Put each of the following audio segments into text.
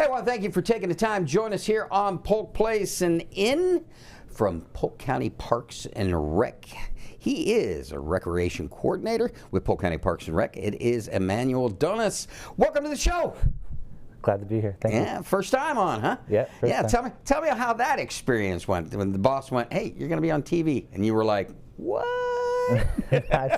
Hey, well, thank you for taking the time. Join us here on Polk Place, and in from Polk County Parks and Rec. He is a recreation coordinator with Polk County Parks and Rec. It is Emmanuel. Welcome to the show. Glad to be here. Thank you. Yeah, first time on, huh? Yeah, first time. Tell me how that experience went when the boss went, "Hey, you're going to be on TV," and you were like, "What?" I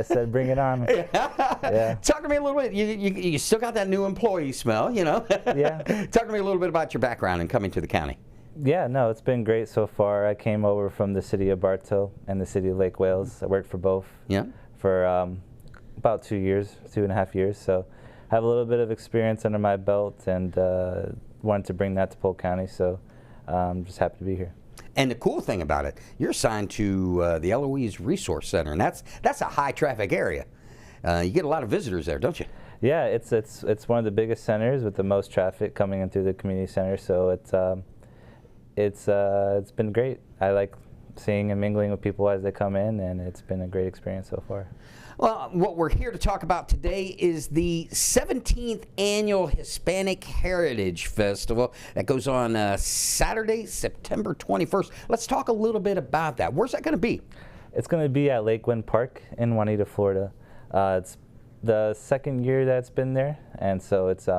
said, bring it on. Yeah. Talk to me a little bit. You still got that new employee smell, you know? Yeah. Talk to me a little bit about your background and coming to the county. Yeah, no, it's been great so far. I came over from the city of Bartow and the city of Lake Wales. I worked for both for about 2.5 years. So I have a little bit of experience under my belt and wanted to bring that to Polk County. So I'm just happy to be here. And the cool thing about it, you're assigned to the Eloise Resource Center, and that's a high traffic area. You get a lot of visitors there, don't you? Yeah, it's one of the biggest centers with the most traffic coming in through the community center. So it's been great. I like seeing and mingling with people as they come in, and it's been a great experience so far. Well, what we're here to talk about today is the 17th Annual Hispanic Heritage Festival that goes on Saturday, September 21st. Let's talk a little bit about that. Where's that going to be? It's going to be at Lakewind Park in Juanita, Florida. It's the second year that it's been there, and so it's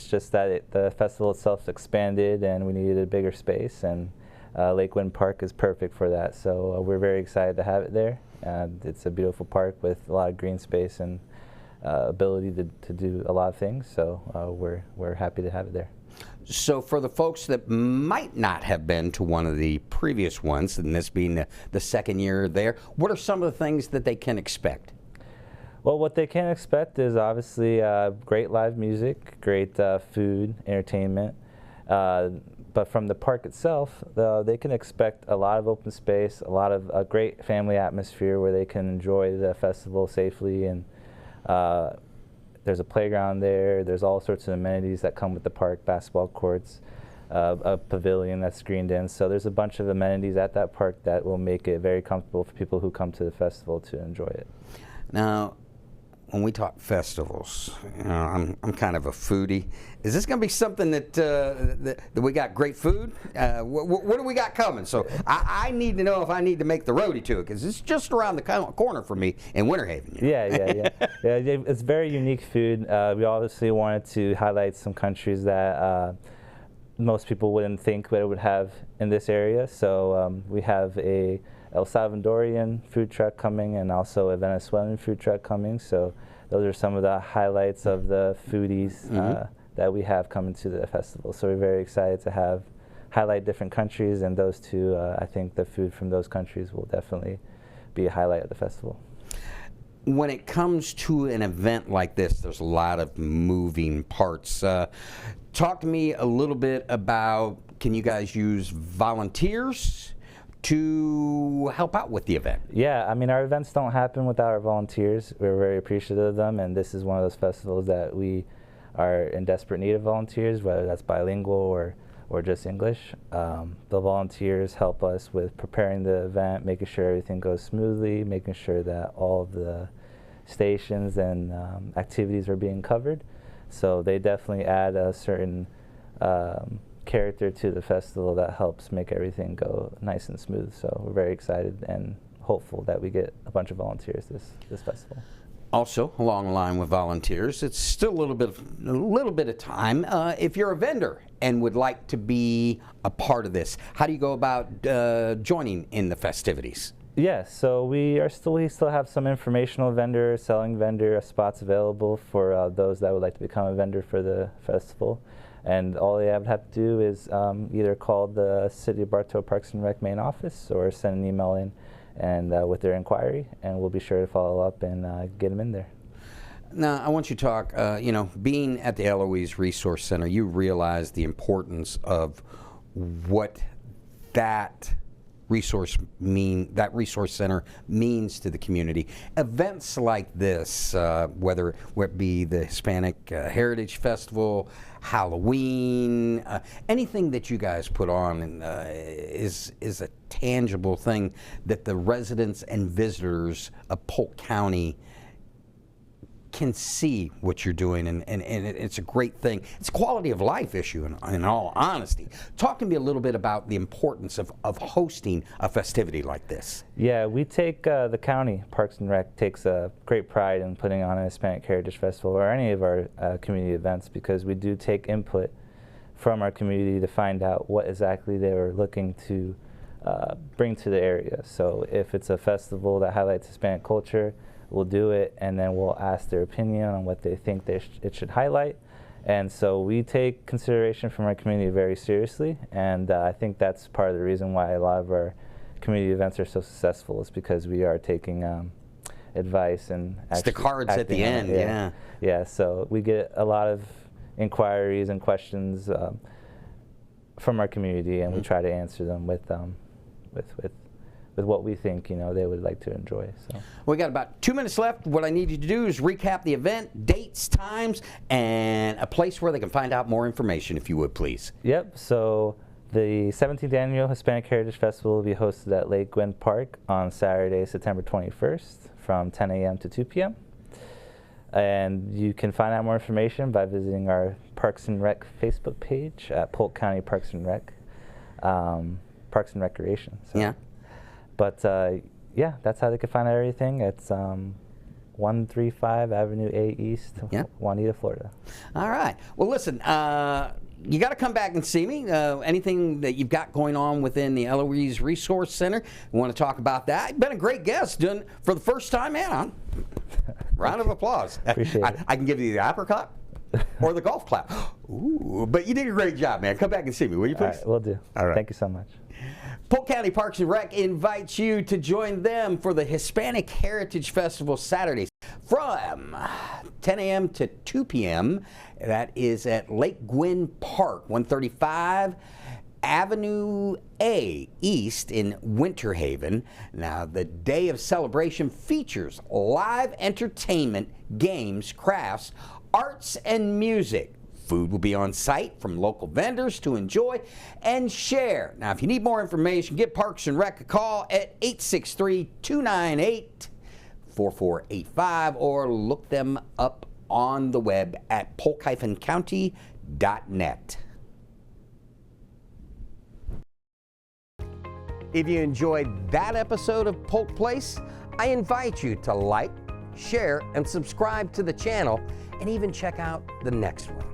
just that the festival itself expanded, and we needed a bigger space, and Lakewind Park is perfect for that. So we're very excited to have it there. It's a beautiful park with a lot of green space and ability to do a lot of things. So we're happy to have it there. So for the folks that might not have been to one of the previous ones, and this being the second year there, what are some of the things that they can expect? Well, what they can expect is obviously great live music, great food, entertainment. But from the park itself, they can expect a lot of open space, a lot of a great family atmosphere where they can enjoy the festival safely. And there's a playground there. There's all sorts of amenities that come with the park, basketball courts, a pavilion that's screened in. So there's a bunch of amenities at that park that will make it very comfortable for people who come to the festival to enjoy it. Now, when we talk festivals, you know, I'm kind of a foodie. Is this going to be something that we got great food? What do we got coming? So I need to know if I need to make the roadie to it, because it's just around the corner for me in Winter Haven. You know? Yeah. It's very unique food. We obviously wanted to highlight some countries that most people wouldn't think that it would have in this area. So we have a El Salvadorian food truck coming, and also a Venezuelan food truck coming. So those are some of the highlights of the foodies that we have coming to the festival. So we're very excited to highlight different countries, and those two, I think the food from those countries will definitely be a highlight of the festival. When it comes to an event like this, there's a lot of moving parts. Talk to me a little bit about, can you guys use volunteers to help out with the event? Yeah, I mean, our events don't happen without our volunteers. We're very appreciative of them, and this is one of those festivals that we are in desperate need of volunteers, whether that's bilingual or just English. The volunteers help us with preparing the event, making sure everything goes smoothly, making sure that all of the stations and activities are being covered. So they definitely add a certain character to the festival that helps make everything go nice and smooth. So we're very excited and hopeful that we get a bunch of volunteers this festival. Also, along the line with volunteers, it's still a little bit of time. If you're a vendor and would like to be a part of this, how do you go about joining in the festivities? Yes, so we still have some informational selling vendor spots available for those that would like to become a vendor for the festival. And all they would have to do is either call the City of Bartow Parks and Rec main office or send an email in and with their inquiry, and we'll be sure to follow up and get them in there. Now, I want you to talk, being at the Eloise Resource Center, you realize the importance of what that resource center means to the community. Events like this, whether it be the Hispanic Heritage Festival, Halloween, anything that you guys put on is a tangible thing that the residents and visitors of Polk County can see what you're doing, and it's a great thing. It's a quality of life issue, in all honesty. Talk to me a little bit about the importance of hosting a festivity like this. Yeah, we take, the county, Parks and Rec, takes great pride in putting on a Hispanic Heritage Festival or any of our community events, because we do take input from our community to find out what exactly they were looking to bring to the area. So if it's a festival that highlights Hispanic culture, we'll do it, and then we'll ask their opinion on what they think it should highlight. And so we take consideration from our community very seriously, and I think that's part of the reason why a lot of our community events are so successful, is because we are taking advice and it's the cards at the end. Yeah, so we get a lot of inquiries and questions from our community, and we try to answer them with what we think they would like to enjoy. So we got about 2 minutes left. What I need you to do is recap the event, dates, times, and a place where they can find out more information, if you would, please. Yep. So the 17th Annual Hispanic Heritage Festival will be hosted at Lake Gwynn Park on Saturday, September 21st from 10 a.m. to 2 p.m. And you can find out more information by visiting our Parks and Rec Facebook page at Polk County Parks and Rec, Parks and Recreation. So. Yeah. But yeah, that's how they can find out everything. It's 135 Avenue A East, Juanita, Florida. All right. Well, listen, you got to come back and see me. Anything that you've got going on within the Eloise Resource Center, we want to talk about that. You've been a great guest, doing for the first time, man. Round of applause. Appreciate it. I can give you the apricot or the golf clap. Ooh, but you did a great job, man. Come back and see me, will you, please? All right, will do. All right. Thank you so much. Polk County Parks and Rec invites you to join them for the Hispanic Heritage Festival Saturdays from 10 a.m. to 2 p.m. That is at Lake Gwynn Park, 135 Avenue A East in Winter Haven. Now, the day of celebration features live entertainment, games, crafts, arts, and music. Food will be on site from local vendors to enjoy and share. Now, if you need more information, give Parks and Rec a call at 863-298-4485 or look them up on the web at polk-county.net. If you enjoyed that episode of Polk Place, I invite you to like, share, and subscribe to the channel, and even check out the next one.